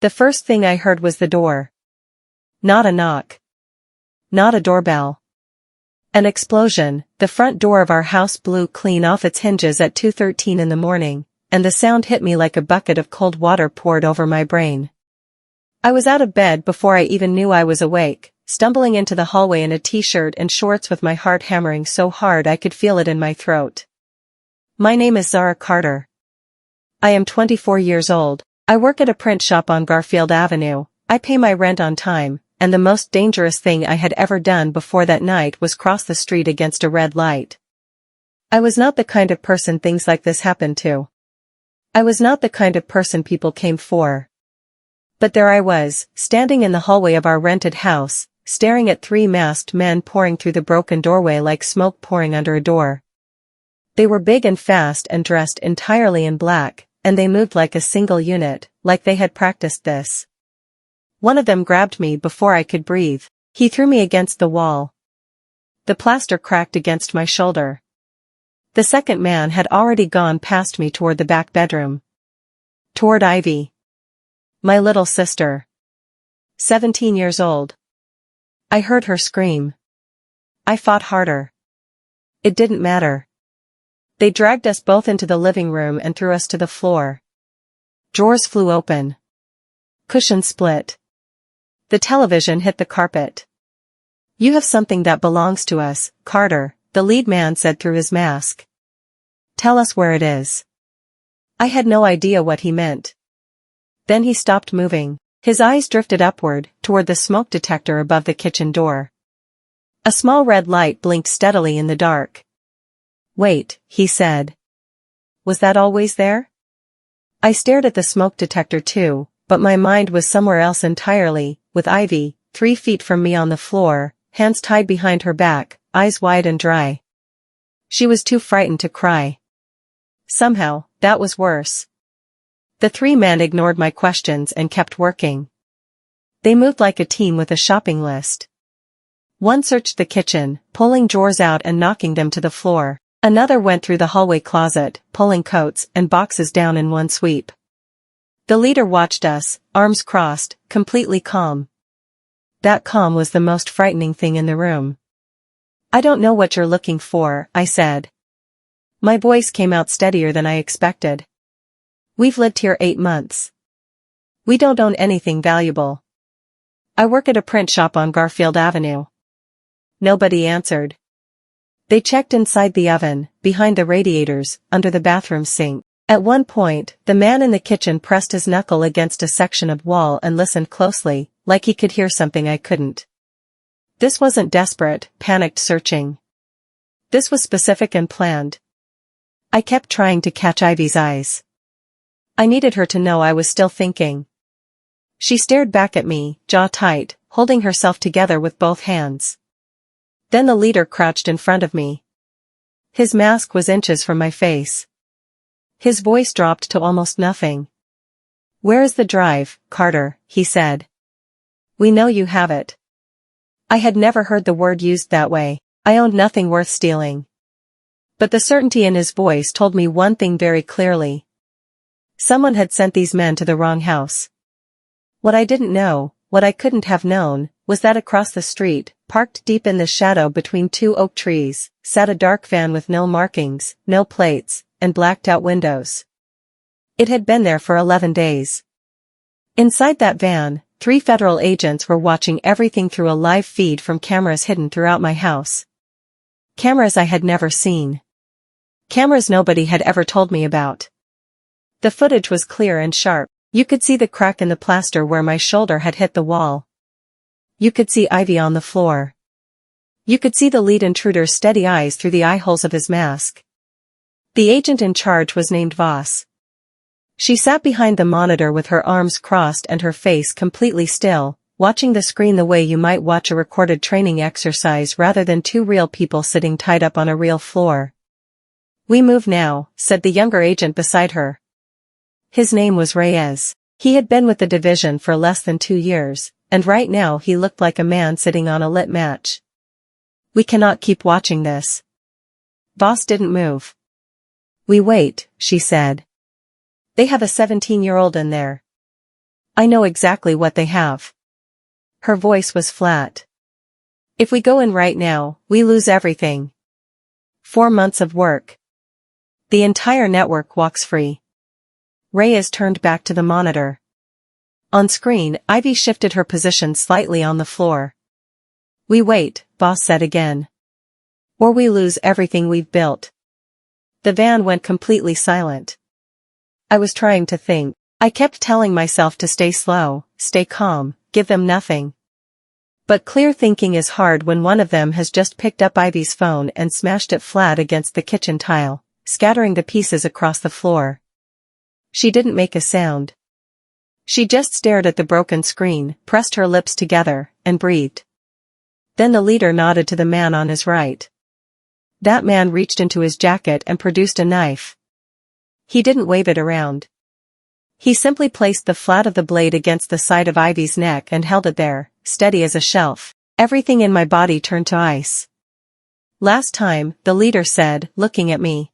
The first thing I heard was the door. Not a knock. Not a doorbell. An explosion. The front door of our house blew clean off its hinges at 2:13 in the morning, and the sound hit me like a bucket of cold water poured over my brain. I was out of bed before I even knew I was awake, stumbling into the hallway in a t-shirt and shorts with my heart hammering so hard I could feel it in my throat. My name is Zara Carter. I am 24 years old. I work at a print shop on Garfield Avenue. I pay my rent on time, and the most dangerous thing I had ever done before that night was cross the street against a red light. I was not the kind of person things like this happened to. I was not the kind of person people came for. But there I was, standing in the hallway of our rented house, staring at three masked men pouring through the broken doorway like smoke pouring under a door. They were big and fast and dressed entirely in black, and they moved like a single unit, like they had practiced this. One of them grabbed me before I could breathe. He threw me against the wall. The plaster cracked against my shoulder. The second man had already gone past me toward the back bedroom. Toward Ivy. My little sister. 17 years old. I heard her scream. I fought harder. It didn't matter. They dragged us both into the living room and threw us to the floor. Drawers flew open. Cushions split. The television hit the carpet. You have something that belongs to us, Carter, the lead man said through his mask. Tell us where it is. I had no idea what he meant. Then he stopped moving. His eyes drifted upward, toward the smoke detector above the kitchen door. A small red light blinked steadily in the dark. Wait, he said. Was that always there? I stared at the smoke detector too, but my mind was somewhere else entirely, with Ivy, 3 feet from me on the floor, hands tied behind her back, eyes wide and dry. She was too frightened to cry. Somehow, that was worse. The 3 men ignored my questions and kept working. They moved like a team with a shopping list. One searched the kitchen, pulling drawers out and knocking them to the floor. Another went through the hallway closet, pulling coats and boxes down in one sweep. The leader watched us, arms crossed, completely calm. That calm was the most frightening thing in the room. I don't know what you're looking for, I said. My voice came out steadier than I expected. We've lived here 8 months. We don't own anything valuable. I work at a print shop on Garfield Avenue. Nobody answered. They checked inside the oven, behind the radiators, under the bathroom sink. At one point, the man in the kitchen pressed his knuckle against a section of wall and listened closely, like he could hear something I couldn't. This wasn't desperate, panicked searching. This was specific and planned. I kept trying to catch Ivy's eyes. I needed her to know I was still thinking. She stared back at me, jaw tight, holding herself together with both hands. Then the leader crouched in front of me. His mask was inches from my face. His voice dropped to almost nothing. Where is the drive, Carter, he said. We know you have it. I had never heard the word used that way. I owned nothing worth stealing. But the certainty in his voice told me one thing very clearly. Someone had sent these men to the wrong house. What I didn't know, what I couldn't have known, was that across the street, parked deep in the shadow between 2 oak trees, sat a dark van with no markings, no plates, and blacked-out windows. It had been there for 11 days. Inside that van, 3 federal agents were watching everything through a live feed from cameras hidden throughout my house. Cameras I had never seen. Cameras nobody had ever told me about. The footage was clear and sharp. You could see the crack in the plaster where my shoulder had hit the wall. You could see Ivy on the floor. You could see the lead intruder's steady eyes through the eye holes of his mask. The agent in charge was named Voss. She sat behind the monitor with her arms crossed and her face completely still, watching the screen the way you might watch a recorded training exercise rather than 2 real people sitting tied up on a real floor. We move now, said the younger agent beside her. His name was Reyes. He had been with the division for less than 2 years, and right now he looked like a man sitting on a lit match. We cannot keep watching this. Voss didn't move. We wait, she said. They have a 17-year-old in there. I know exactly what they have. Her voice was flat. If we go in right now, we lose everything. 4 months of work. The entire network walks free. Reyes turned back to the monitor. On screen, Ivy shifted her position slightly on the floor. We wait, boss said again. Or we lose everything we've built. The van went completely silent. I was trying to think. I kept telling myself to stay slow, stay calm, give them nothing. But clear thinking is hard when one of them has just picked up Ivy's phone and smashed it flat against the kitchen tile, scattering the pieces across the floor. She didn't make a sound. She just stared at the broken screen, pressed her lips together, and breathed. Then the leader nodded to the man on his right. That man reached into his jacket and produced a knife. He didn't wave it around. He simply placed the flat of the blade against the side of Ivy's neck and held it there, steady as a shelf. Everything in my body turned to ice. Last time, the leader said, looking at me.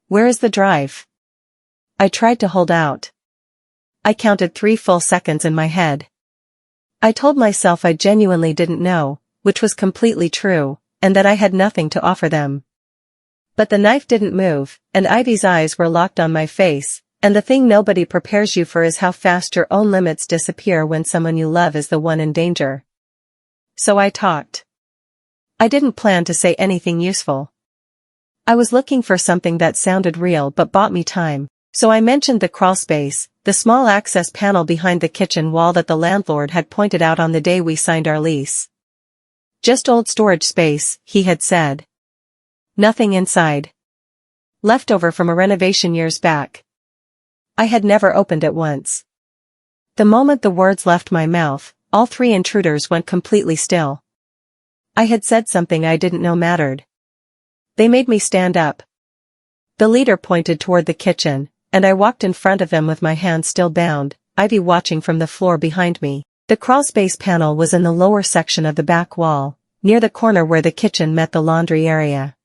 Where is the drive? I tried to hold out. I counted 3 full seconds in my head. I told myself I genuinely didn't know, which was completely true, and that I had nothing to offer them. But the knife didn't move, and Ivy's eyes were locked on my face. And the thing nobody prepares you for is how fast your own limits disappear when someone you love is the one in danger. So I talked. I didn't plan to say anything useful. I was looking for something that sounded real but bought me time, so I mentioned the crawlspace, the small access panel behind the kitchen wall that the landlord had pointed out on the day we signed our lease. Just old storage space, he had said. Nothing inside. Leftover from a renovation years back. I had never opened it once. The moment the words left my mouth, all 3 intruders went completely still. I had said something I didn't know mattered. They made me stand up. The leader pointed toward the kitchen, and I walked in front of them with my hands still bound, Ivy watching from the floor behind me. The crawlspace panel was in the lower section of the back wall, near the corner where the kitchen met the laundry area.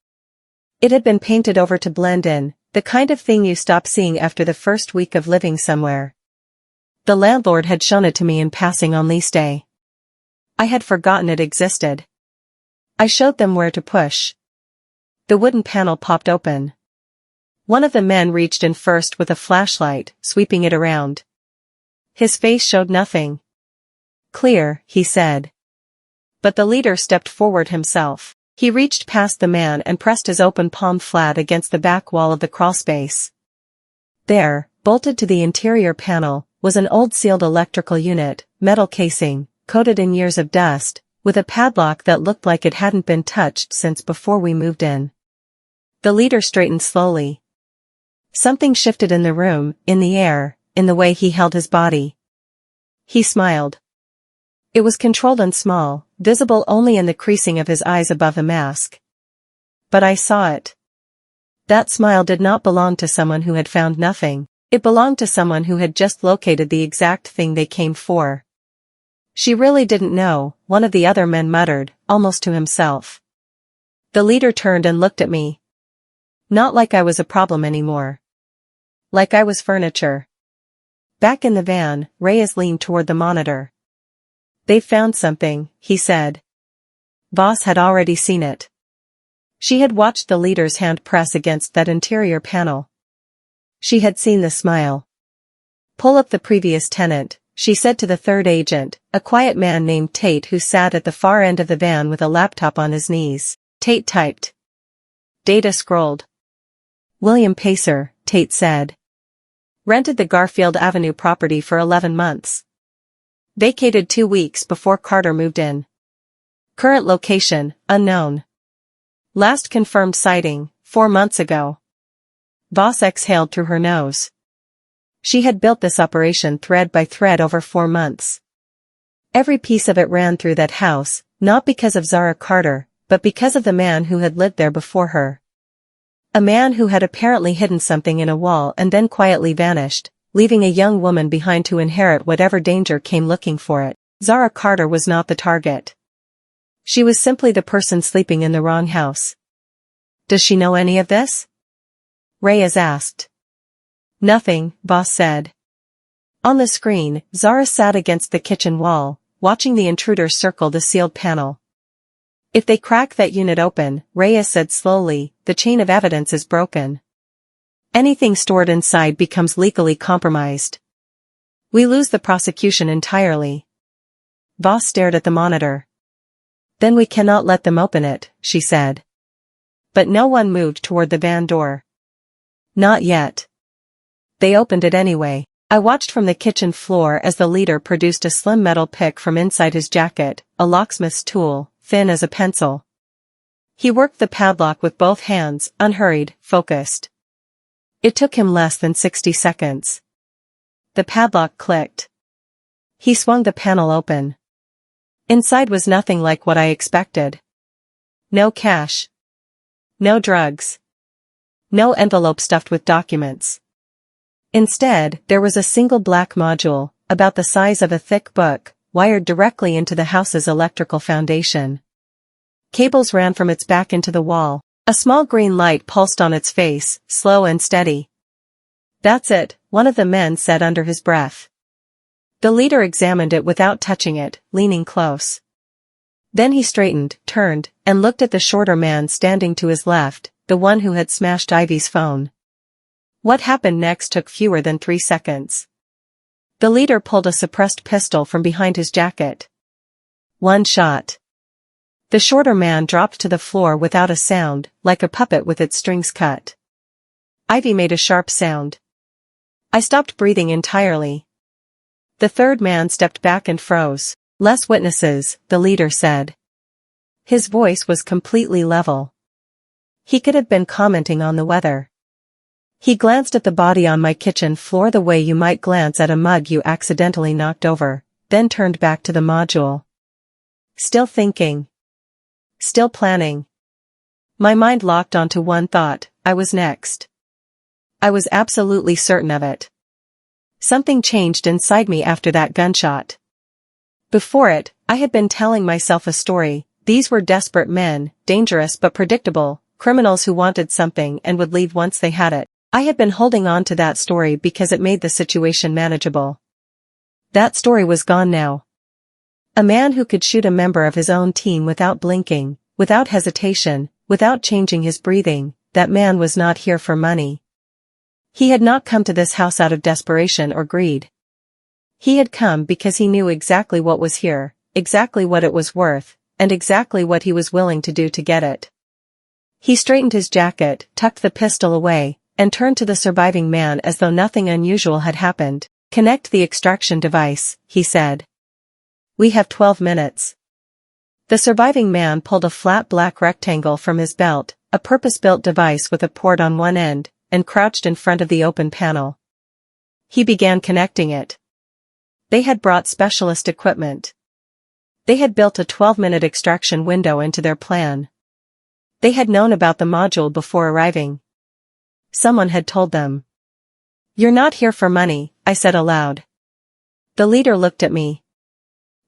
It had been painted over to blend in, the kind of thing you stop seeing after the first week of living somewhere. The landlord had shown it to me in passing on lease day. I had forgotten it existed. I showed them where to push. The wooden panel popped open. One of the men reached in first with a flashlight, sweeping it around. His face showed nothing. Clear, he said. But the leader stepped forward himself. He reached past the man and pressed his open palm flat against the back wall of the crawlspace. There, bolted to the interior panel, was an old sealed electrical unit, metal casing, coated in years of dust, with a padlock that looked like it hadn't been touched since before we moved in. The leader straightened slowly. Something shifted in the room, in the air, in the way he held his body. He smiled. It was controlled and small, visible only in the creasing of his eyes above the mask. But I saw it. That smile did not belong to someone who had found nothing, it belonged to someone who had just located the exact thing they came for. She really didn't know, one of the other men muttered, almost to himself. The leader turned and looked at me. Not like I was a problem anymore. Like I was furniture. Back in the van, Reyes leaned toward the monitor. They've found something, he said. Boss had already seen it. She had watched the leader's hand press against that interior panel. She had seen the smile. Pull up the previous tenant, she said to the third agent, a quiet man named Tate who sat at the far end of the van with a laptop on his knees. Tate typed. Data scrolled. William Pacer, Tate said. Rented the Garfield Avenue property for 11 months. Vacated 2 weeks before Carter moved in. Current location, unknown. Last confirmed sighting, 4 months ago. Boss exhaled through her nose. She had built this operation thread by thread over 4 months. Every piece of it ran through that house, not because of Zara Carter, but because of the man who had lived there before her. A man who had apparently hidden something in a wall and then quietly vanished, leaving a young woman behind to inherit whatever danger came looking for it. Zara Carter was not the target. She was simply the person sleeping in the wrong house. Does she know any of this? Reyes asked. Nothing, Boss said. On the screen, Zara sat against the kitchen wall, watching the intruder circle the sealed panel. If they crack that unit open, Reyes said slowly, the chain of evidence is broken. Anything stored inside becomes legally compromised. We lose the prosecution entirely. Voss stared at the monitor. Then we cannot let them open it, she said. But no one moved toward the van door. Not yet. They opened it anyway. I watched from the kitchen floor as the leader produced a slim metal pick from inside his jacket, a locksmith's tool, thin as a pencil. He worked the padlock with both hands, unhurried, focused. It took him less than 60 seconds. The padlock clicked. He swung the panel open. Inside was nothing like what I expected. No cash. No drugs. No envelope stuffed with documents. Instead, there was a single black module, about the size of a thick book, wired directly into the house's electrical foundation. Cables ran from its back into the wall. A small green light pulsed on its face, slow and steady. That's it, one of the men said under his breath. The leader examined it without touching it, leaning close. Then he straightened, turned, and looked at the shorter man standing to his left, the one who had smashed Ivy's phone. What happened next took fewer than 3 seconds. The leader pulled a suppressed pistol from behind his jacket. One shot. The shorter man dropped to the floor without a sound, like a puppet with its strings cut. Ivy made a sharp sound. I stopped breathing entirely. The third man stepped back and froze. Less witnesses, the leader said. His voice was completely level. He could have been commenting on the weather. He glanced at the body on my kitchen floor the way you might glance at a mug you accidentally knocked over, then turned back to the module. Still thinking. Still planning. My mind locked onto one thought, I was next. I was absolutely certain of it. Something changed inside me after that gunshot. Before it, I had been telling myself a story. These were desperate men, dangerous but predictable, criminals who wanted something and would leave once they had it. I had been holding on to that story because it made the situation manageable. That story was gone now. A man who could shoot a member of his own team without blinking, without hesitation, without changing his breathing, that man was not here for money. He had not come to this house out of desperation or greed. He had come because he knew exactly what was here, exactly what it was worth, and exactly what he was willing to do to get it. He straightened his jacket, tucked the pistol away, and turned to the surviving man as though nothing unusual had happened. Connect the extraction device, he said. We have 12 minutes. The surviving man pulled a flat black rectangle from his belt, a purpose-built device with a port on one end, and crouched in front of the open panel. He began connecting it. They had brought specialist equipment. They had built a 12-minute extraction window into their plan. They had known about the module before arriving. Someone had told them. You're not here for money, I said aloud. The leader looked at me.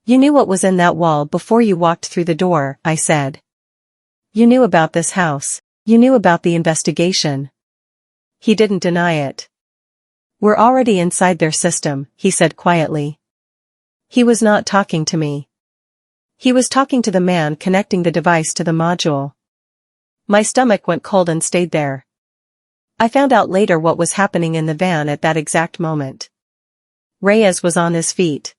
You knew what was in that wall before you walked through the door, I said. You knew about this house. You knew about the investigation. He didn't deny it. We're already inside their system, he said quietly. He was not talking to me. He was talking to the man connecting the device to the module. My stomach went cold and stayed there. I found out later what was happening in the van at that exact moment. Reyes was on his feet.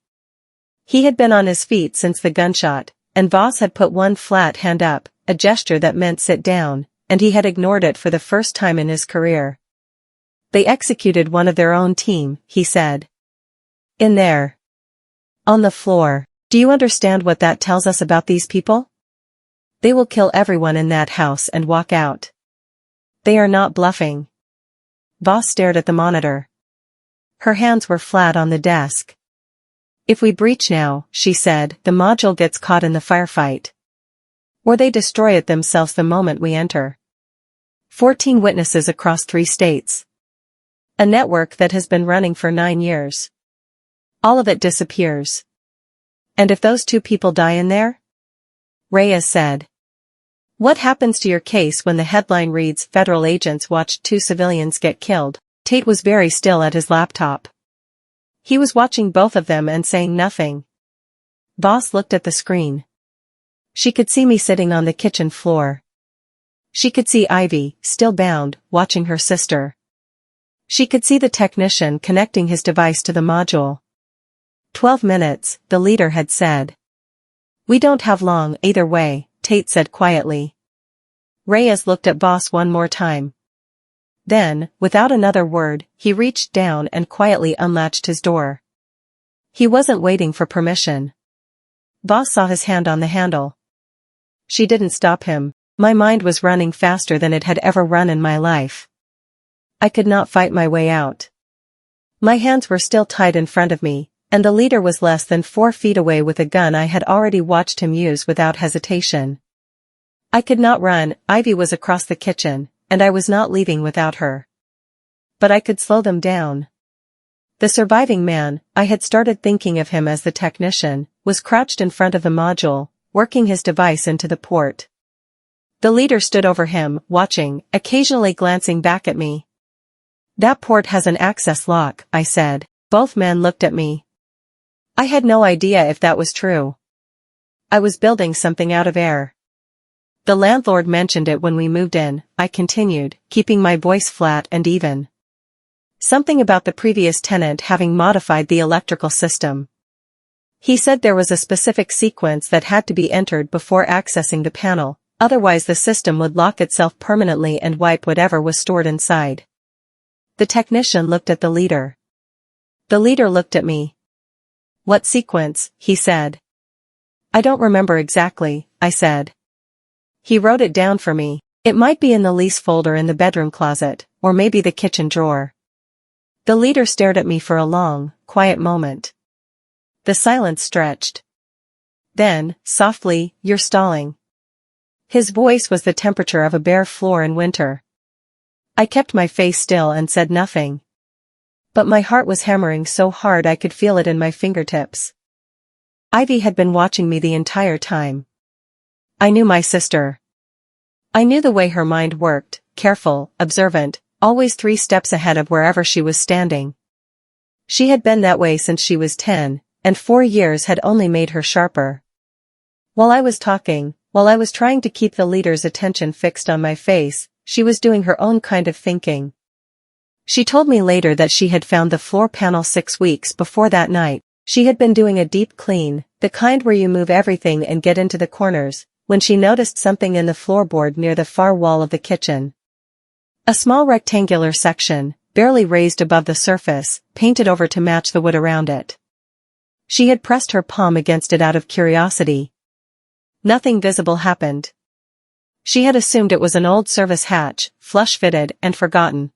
He had been on his feet since the gunshot, and Voss had put one flat hand up, a gesture that meant sit down, and he had ignored it for the first time in his career. They executed one of their own team, he said. In there. On the floor. Do you understand what that tells us about these people? They will kill everyone in that house and walk out. They are not bluffing. Voss stared at the monitor. Her hands were flat on the desk. If we breach now, she said, the module gets caught in the firefight. Or they destroy it themselves the moment we enter. 14 witnesses across 3 states. A network that has been running for 9 years. All of it disappears. And if those 2 people die in there? Reyes said. What happens to your case when the headline reads, Federal agents watched 2 civilians get killed? Tate was very still at his laptop. He was watching both of them and saying nothing. Boss looked at the screen. She could see me sitting on the kitchen floor. She could see Ivy, still bound, watching her sister. She could see the technician connecting his device to the module. 12 minutes, the leader had said. We don't have long either way, Tate said quietly. Reyes looked at Boss one more time. Then, without another word, he reached down and quietly unlatched his door. He wasn't waiting for permission. Boss saw his hand on the handle. She didn't stop him. My mind was running faster than it had ever run in my life. I could not fight my way out. My hands were still tied in front of me, and the leader was less than 4 feet away with a gun I had already watched him use without hesitation. I could not run. Ivy was across the kitchen, and I was not leaving without her. But I could slow them down. The surviving man, I had started thinking of him as the technician, was crouched in front of the module, working his device into the port. The leader stood over him, watching, occasionally glancing back at me. That port has an access lock, I said. Both men looked at me. I had no idea if that was true. I was building something out of air. The landlord mentioned it when we moved in, I continued, keeping my voice flat and even. Something about the previous tenant having modified the electrical system. He said there was a specific sequence that had to be entered before accessing the panel, otherwise the system would lock itself permanently and wipe whatever was stored inside. The technician looked at the leader. The leader looked at me. What sequence? He said. I don't remember exactly, I said. He wrote it down for me. It might be in the lease folder in the bedroom closet, or maybe the kitchen drawer. The leader stared at me for a long, quiet moment. The silence stretched. Then, softly, you're stalling. His voice was the temperature of a bare floor in winter. I kept my face still and said nothing. But my heart was hammering so hard I could feel it in my fingertips. Ivy had been watching me the entire time. I knew my sister. I knew the way her mind worked, careful, observant, always 3 steps ahead of wherever she was standing. She had been that way since she was 10, and 4 years had only made her sharper. While I was talking, while I was trying to keep the leader's attention fixed on my face, she was doing her own kind of thinking. She told me later that she had found the floor panel 6 weeks before that night. She had been doing a deep clean, the kind where you move everything and get into the corners, when she noticed something in the floorboard near the far wall of the kitchen. A small rectangular section, barely raised above the surface, painted over to match the wood around it. She had pressed her palm against it out of curiosity. Nothing visible happened. She had assumed it was an old service hatch, flush-fitted and forgotten.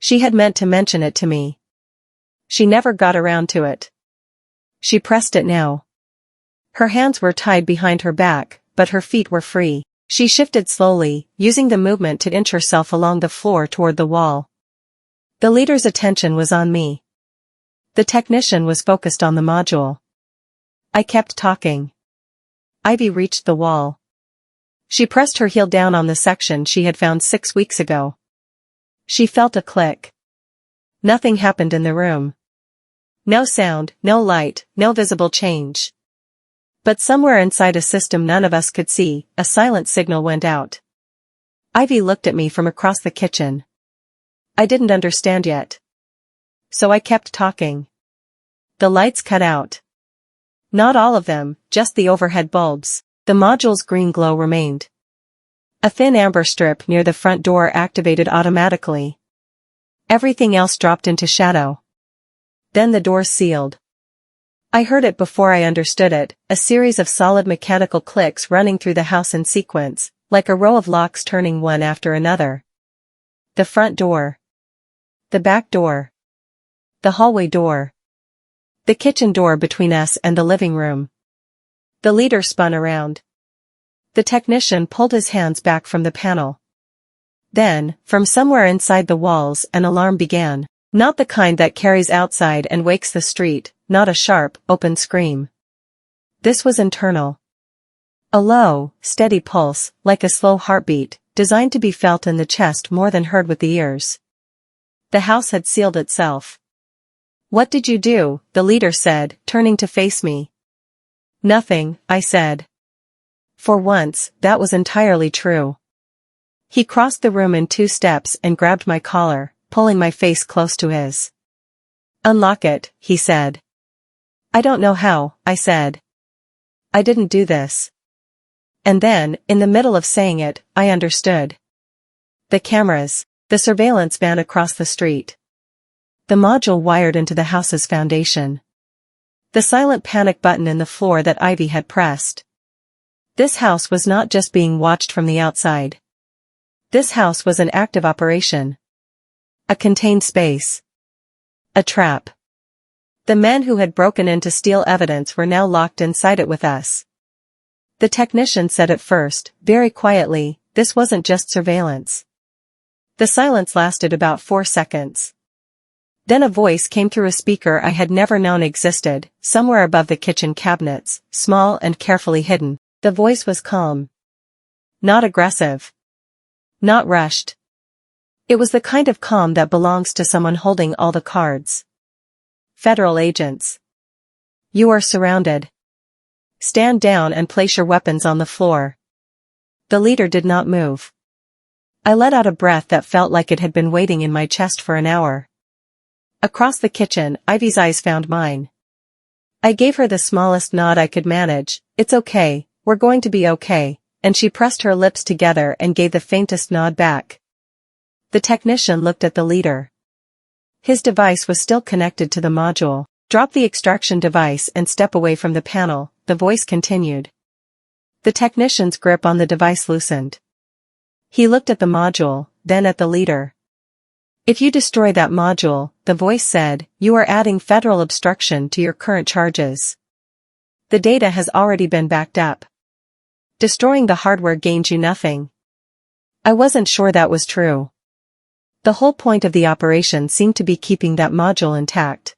She had meant to mention it to me. She never got around to it. She pressed it now. Her hands were tied behind her back, but her feet were free. She shifted slowly, using the movement to inch herself along the floor toward the wall. The leader's attention was on me. The technician was focused on the module. I kept talking. Ivy reached the wall. She pressed her heel down on the section she had found 6 weeks ago. She felt a click. Nothing happened in the room. No sound, no light, no visible change. But somewhere inside a system none of us could see, a silent signal went out. Ivy looked at me from across the kitchen. I didn't understand yet. So I kept talking. The lights cut out. Not all of them, just the overhead bulbs. The module's green glow remained. A thin amber strip near the front door activated automatically. Everything else dropped into shadow. Then the door sealed. I heard it before I understood it, a series of solid mechanical clicks running through the house in sequence, like a row of locks turning one after another. The front door. The back door. The hallway door. The kitchen door between us and the living room. The leader spun around. The technician pulled his hands back from the panel. Then, from somewhere inside the walls, an alarm began. Not the kind that carries outside and wakes the street, not a sharp, open scream. This was internal. A low, steady pulse, like a slow heartbeat, designed to be felt in the chest more than heard with the ears. The house had sealed itself. "What did you do?" the leader said, turning to face me. "Nothing," I said. For once, that was entirely true. He crossed the room in 2 steps and grabbed my collar, pulling my face close to his. "Unlock it," he said. "I don't know how," I said. "I didn't do this." And then, in the middle of saying it, I understood. The cameras, the surveillance van across the street. The module wired into the house's foundation. The silent panic button in the floor that Ivy had pressed. This house was not just being watched from the outside. This house was an active operation. A contained space. A trap. The men who had broken in to steal evidence were now locked inside it with us. The technician said at first, very quietly, this wasn't just surveillance. The silence lasted about 4 seconds. Then a voice came through a speaker I had never known existed, somewhere above the kitchen cabinets, small and carefully hidden. The voice was calm. Not aggressive. Not rushed. It was the kind of calm that belongs to someone holding all the cards. "Federal agents. You are surrounded. Stand down and place your weapons on the floor." The leader did not move. I let out a breath that felt like it had been waiting in my chest for an hour. Across the kitchen, Ivy's eyes found mine. I gave her the smallest nod I could manage. "It's okay, we're going to be okay," and she pressed her lips together and gave the faintest nod back. The technician looked at the leader. His device was still connected to the module. "Drop the extraction device and step away from the panel," the voice continued. The technician's grip on the device loosened. He looked at the module, then at the leader. "If you destroy that module," the voice said, "you are adding federal obstruction to your current charges. The data has already been backed up. Destroying the hardware gains you nothing." I wasn't sure that was true. The whole point of the operation seemed to be keeping that module intact.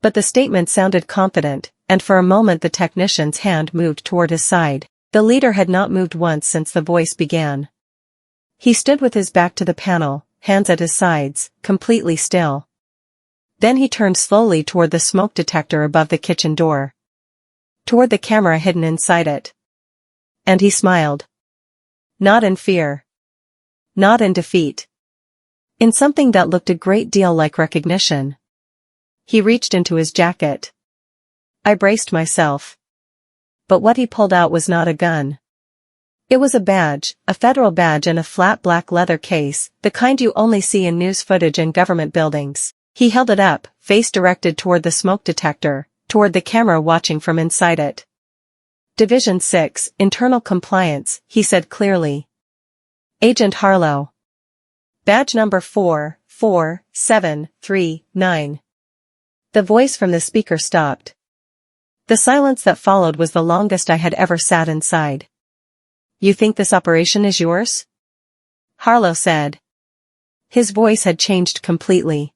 But the statement sounded confident, and for a moment the technician's hand moved toward his side. The leader had not moved once since the voice began. He stood with his back to the panel, hands at his sides, completely still. Then he turned slowly toward the smoke detector above the kitchen door. Toward the camera hidden inside it. And he smiled. Not in fear. Not in defeat. In something that looked a great deal like recognition. He reached into his jacket. I braced myself. But what he pulled out was not a gun. It was a badge, a federal badge in a flat black leather case, the kind you only see in news footage in government buildings. He held it up, face directed toward the smoke detector, toward the camera watching from inside it. Division 6, Internal Compliance, he said clearly. Agent Harlow. Badge number 44739. The voice from the speaker stopped. The silence that followed was the longest I had ever sat inside. You think this operation is yours? Harlow said. His voice had changed completely.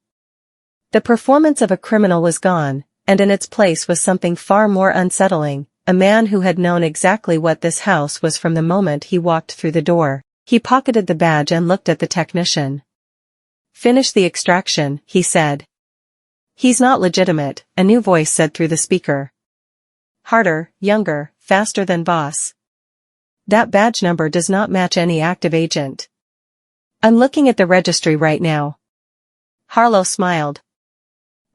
The performance of a criminal was gone, and in its place was something far more unsettling, a man who had known exactly what this house was from the moment he walked through the door. He pocketed the badge and looked at the technician. Finish the extraction, he said. He's not legitimate, a new voice said through the speaker. Harder, younger, faster than boss. That badge number does not match any active agent. I'm looking at the registry right now. Harlow smiled.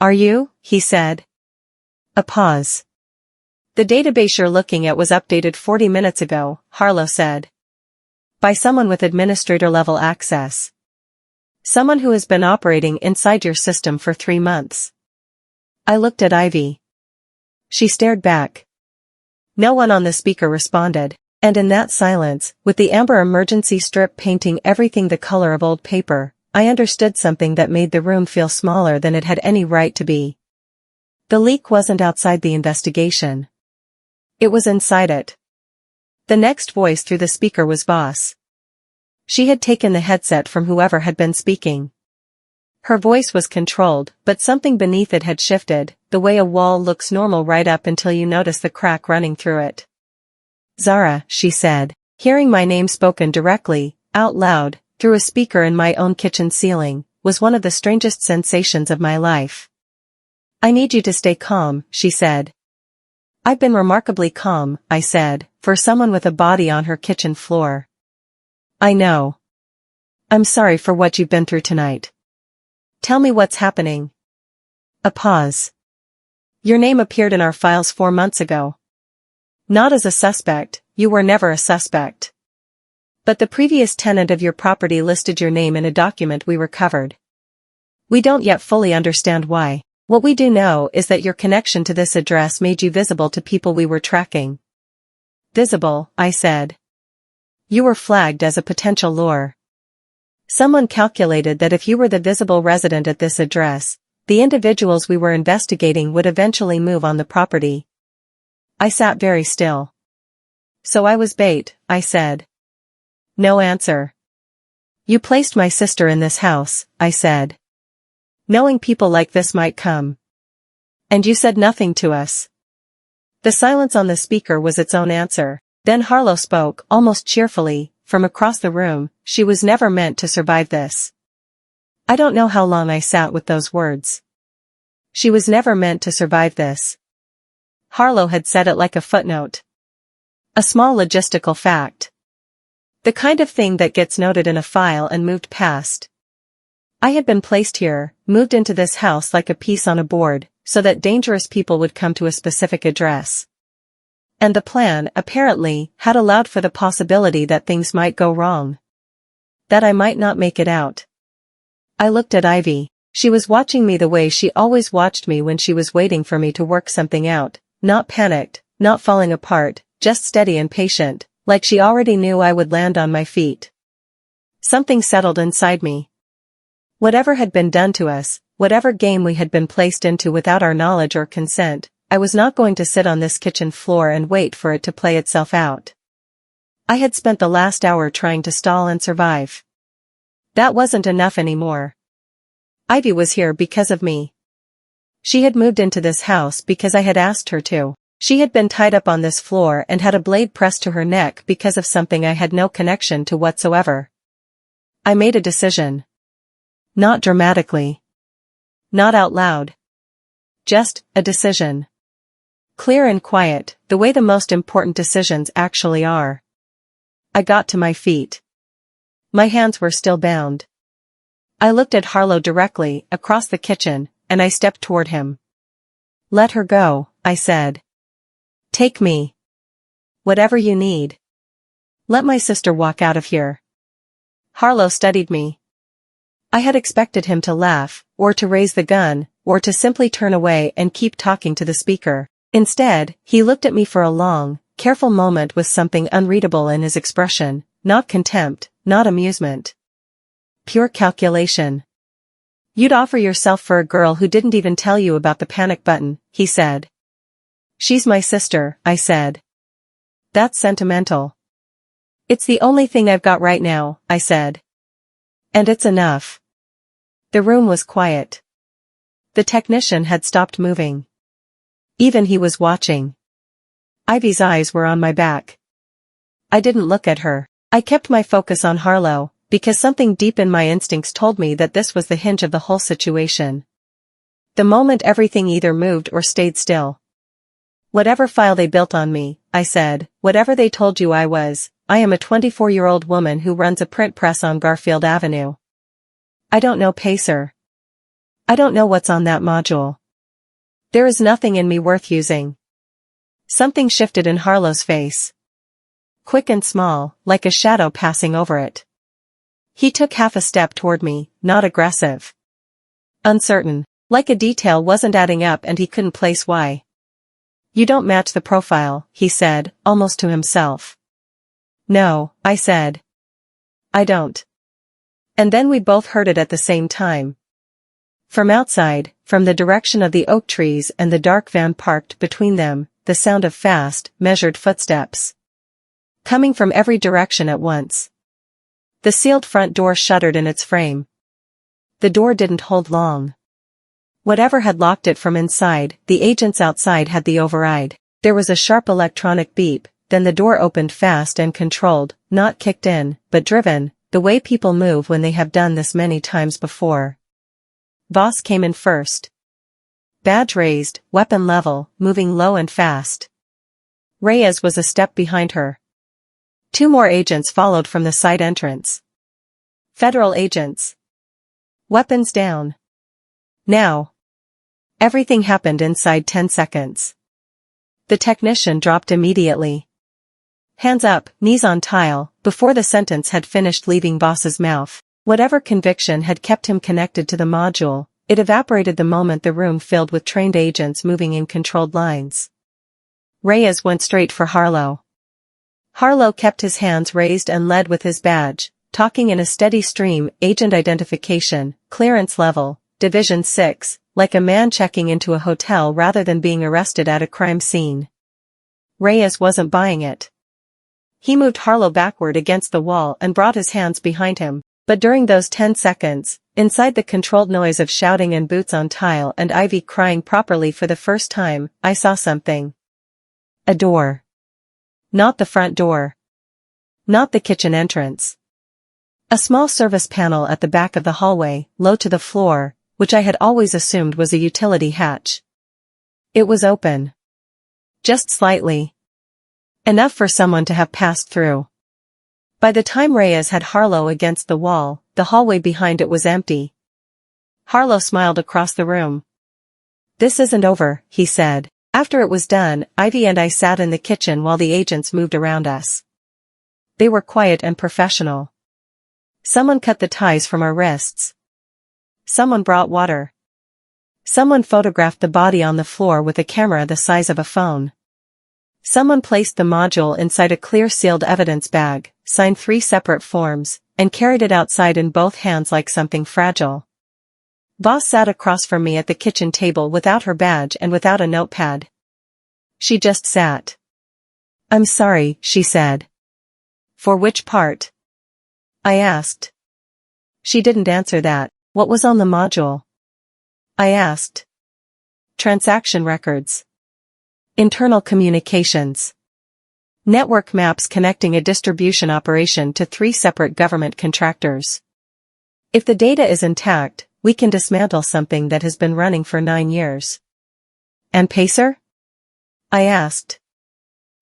Are you? He said. A pause. The database you're looking at was updated 40 minutes ago, Harlow said. By someone with administrator-level access. Someone who has been operating inside your system for 3 months. I looked at Ivy. She stared back. No one on the speaker responded. And in that silence, with the amber emergency strip painting everything the color of old paper, I understood something that made the room feel smaller than it had any right to be. The leak wasn't outside the investigation. It was inside it. The next voice through the speaker was Boss. She had taken the headset from whoever had been speaking. Her voice was controlled, but something beneath it had shifted, the way a wall looks normal right up until you notice the crack running through it. Zara, she said, hearing my name spoken directly, out loud, through a speaker in my own kitchen ceiling, was one of the strangest sensations of my life. I need you to stay calm, she said. I've been remarkably calm, I said, for someone with a body on her kitchen floor. I know. I'm sorry for what you've been through tonight. Tell me what's happening. A pause. Your name appeared in our files 4 months ago. Not as a suspect, you were never a suspect. But the previous tenant of your property listed your name in a document we recovered. We don't yet fully understand why. What we do know is that your connection to this address made you visible to people we were tracking. Visible, I said. You were flagged as a potential lure. Someone calculated that if you were the visible resident at this address, the individuals we were investigating would eventually move on the property. I sat very still. So I was bait, I said. No answer. You placed my sister in this house, I said. Knowing people like this might come. And you said nothing to us. The silence on the speaker was its own answer. Then Harlow spoke, almost cheerfully, from across the room. She was never meant to survive this. I don't know how long I sat with those words. She was never meant to survive this. Harlow had said it like a footnote. A small logistical fact. The kind of thing that gets noted in a file and moved past. I had been placed here, moved into this house like a piece on a board, so that dangerous people would come to a specific address. And the plan, apparently, had allowed for the possibility that things might go wrong. That I might not make it out. I looked at Ivy. She was watching me the way she always watched me when she was waiting for me to work something out, not panicked, not falling apart, just steady and patient, like she already knew I would land on my feet. Something settled inside me. Whatever had been done to us, whatever game we had been placed into without our knowledge or consent, I was not going to sit on this kitchen floor and wait for it to play itself out. I had spent the last hour trying to stall and survive. That wasn't enough anymore. Ivy was here because of me. She had moved into this house because I had asked her to. She had been tied up on this floor and had a blade pressed to her neck because of something I had no connection to whatsoever. I made a decision. Not dramatically. Not out loud. Just a decision. Clear and quiet, the way the most important decisions actually are. I got to my feet. My hands were still bound. I looked at Harlow directly, across the kitchen, and I stepped toward him. Let her go, I said. Take me. Whatever you need. Let my sister walk out of here. Harlow studied me. I had expected him to laugh, or to raise the gun, or to simply turn away and keep talking to the speaker. Instead, he looked at me for a long, careful moment with something unreadable in his expression, not contempt, not amusement. Pure calculation. You'd offer yourself for a girl who didn't even tell you about the panic button, he said. She's my sister, I said. That's sentimental. It's the only thing I've got right now, I said. And it's enough. The room was quiet. The technician had stopped moving. Even he was watching. Ivy's eyes were on my back. I didn't look at her. I kept my focus on Harlow, because something deep in my instincts told me that this was the hinge of the whole situation. The moment everything either moved or stayed still. Whatever file they built on me, I said, whatever they told you I was, I am a 24-year-old woman who runs a print press on Garfield Avenue. I don't know Pacer. I don't know what's on that module. There is nothing in me worth using. Something shifted in Harlow's face. Quick and small, like a shadow passing over it. He took half a step toward me, not aggressive. Uncertain, like a detail wasn't adding up and he couldn't place why. You don't match the profile, he said, almost to himself. No, I said. I don't. And then we both heard it at the same time. From outside, from the direction of the oak trees and the dark van parked between them, the sound of fast, measured footsteps. Coming from every direction at once. The sealed front door shuddered in its frame. The door didn't hold long. Whatever had locked it from inside, the agents outside had the override. There was a sharp electronic beep, then the door opened fast and controlled, not kicked in, but driven, the way people move when they have done this many times before. Boss came in first. badge raised, weapon level, moving low and fast. Reyes was a step behind her. 2 more agents followed from the side entrance. Federal agents. Weapons down. Now. Everything happened inside 10 seconds. The technician dropped immediately. Hands up, knees on tile, before the sentence had finished leaving Boss's mouth. Whatever conviction had kept him connected to the module, it evaporated the moment the room filled with trained agents moving in controlled lines. Reyes went straight for Harlow. Harlow kept his hands raised and led with his badge, talking in a steady stream, agent identification, clearance level, Division 6, like a man checking into a hotel rather than being arrested at a crime scene. Reyes wasn't buying it. He moved Harlow backward against the wall and brought his hands behind him, but during those 10 seconds, inside the controlled noise of shouting and boots on tile and Ivy crying properly for the first time, I saw something. A door. Not the front door. Not the kitchen entrance. A small service panel at the back of the hallway, low to the floor, which I had always assumed was a utility hatch. It was open. Just slightly. Enough for someone to have passed through. By the time Reyes had Harlow against the wall, the hallway behind it was empty. Harlow smiled across the room. "This isn't over," he said. After it was done, Ivy and I sat in the kitchen while the agents moved around us. They were quiet and professional. Someone cut the ties from our wrists. Someone brought water. Someone photographed the body on the floor with a camera the size of a phone. Someone placed the module inside a clear sealed evidence bag, signed 3 separate forms, and carried it outside in both hands like something fragile. Boss sat across from me at the kitchen table without her badge and without a notepad. She just sat. "I'm sorry," she said. "For which part?" I asked. She didn't answer that. "What was on the module?" I asked. "Transaction records. Internal communications. Network maps connecting a distribution operation to 3 separate government contractors. If the data is intact, we can dismantle something that has been running for 9 years. And Pacer?" I asked.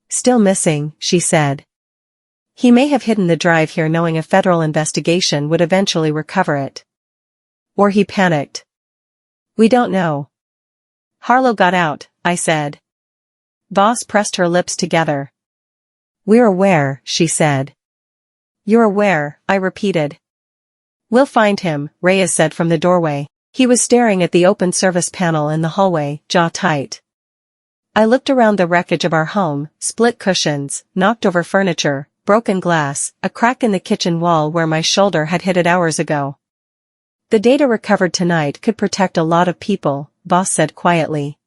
"Still missing," she said. "He may have hidden the drive here knowing a federal investigation would eventually recover it. Or he panicked. We don't know." "Harlow got out," I said. Boss pressed her lips together. "We're aware," she said. "You're aware," I repeated. "We'll find him," Reyes said from the doorway. He was staring at the open service panel in the hallway, jaw tight. I looked around the wreckage of our home, split cushions, knocked over furniture, broken glass, a crack in the kitchen wall where my shoulder had hit it hours ago. "The data recovered tonight could protect a lot of people," Boss said quietly.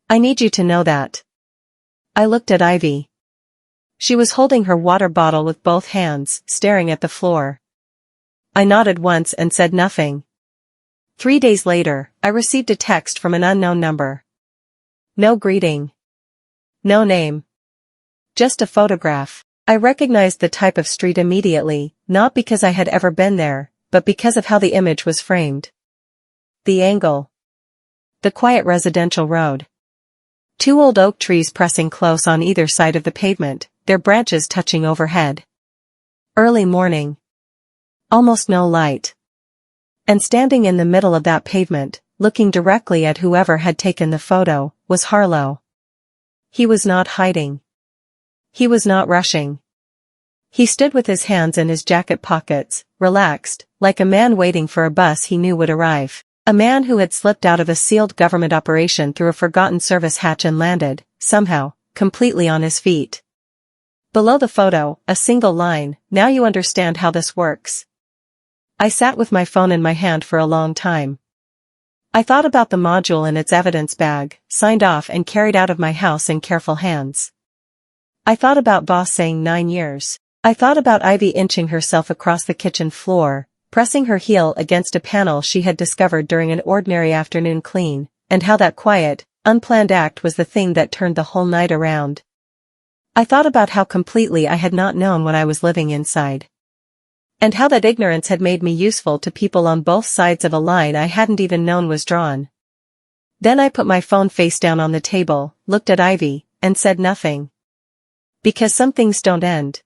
"I need you to know that." I looked at Ivy. She was holding her water bottle with both hands, staring at the floor. I nodded once and said nothing. 3 days later, I received a text from an unknown number. No greeting. No name. Just a photograph. I recognized the type of street immediately, not because I had ever been there, but because of how the image was framed. The angle. The quiet residential road. 2 old oak trees pressing close on either side of the pavement, their branches touching overhead. Early morning. Almost no light. And standing in the middle of that pavement, looking directly at whoever had taken the photo, was Harlow. He was not hiding. He was not rushing. He stood with his hands in his jacket pockets, relaxed, like a man waiting for a bus he knew would arrive. A man who had slipped out of a sealed government operation through a forgotten service hatch and landed, somehow, completely on his feet. Below the photo, a single line, "Now you understand how this works." I sat with my phone in my hand for a long time. I thought about the module in its evidence bag, signed off and carried out of my house in careful hands. I thought about Boss saying 9 years. I thought about Ivy inching herself across the kitchen floor, pressing her heel against a panel she had discovered during an ordinary afternoon clean, and how that quiet, unplanned act was the thing that turned the whole night around. I thought about how completely I had not known what I was living inside. And how that ignorance had made me useful to people on both sides of a line I hadn't even known was drawn. Then I put my phone face down on the table, looked at Ivy, and said nothing. Because some things don't end.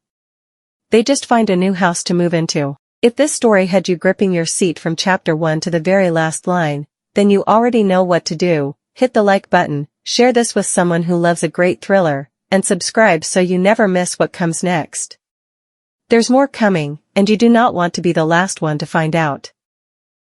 They just find a new house to move into. If this story had you gripping your seat from chapter 1 to the very last line, then you already know what to do. Hit the like button, share this with someone who loves a great thriller, and subscribe so you never miss what comes next. There's more coming, and you do not want to be the last one to find out.